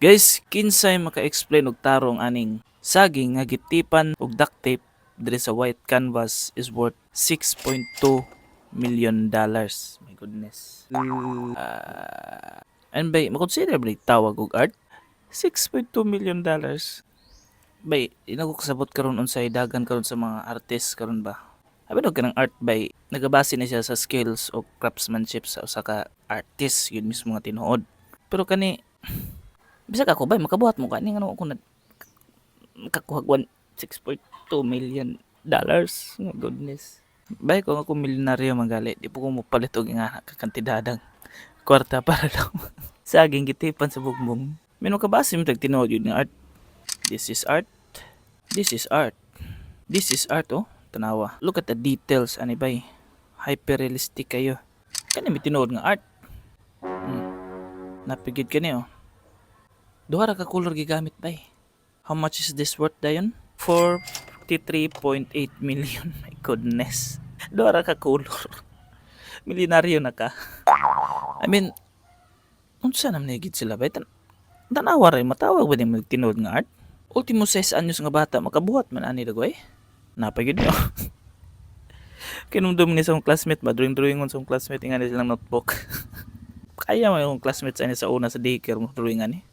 Guys, kinsay maka-explain og tarong aning saging nga gitipan og duct tape diri sa white canvas is worth $6.2 million. My goodness. And bay, makonsider ba tawag og art? $6.2 million. Bay, inako kasabot karon unsay dagan karon sa mga artist karon ba? Abi daw kanang art bay, nagabase na siya sa skills o craftsmanship sa usa ka artist yun mismo nga tinuod. Pero kani bisag ako bay makabuhat mo kani ngano ako nakakuha 6.2 million. My goodness. Bay kung ako milyonaryo magali, di po ko mopalit og nga kakantidadang kwarta para lang saging gitipan sa bugbong. Mino kabase mo tinuod yun nga art. This is art. This is art. This is art oh. Tanawa. Look at the details ani bay. Hyper realistic kayo. Kani mi tinuod nga art. Napigid kani oh. Duha ra ka color gigamit bay. How much is this worth dayon? 43.8 million. My goodness. Duha ra ka color. Milyonaryo na ka. I mean, unsa na manigid sila bay? Tanawa ray matawag ba ni magtinuod nga art? Ultimo 6 anyos nga bata makabuhat man ani dagway. Napagid niyo. Kinumdum ni sa akong classmate ba drawing sa akong classmate nga silang notebook. Kaya mo yung classmates ani sa una sa daycare mo drawing ani.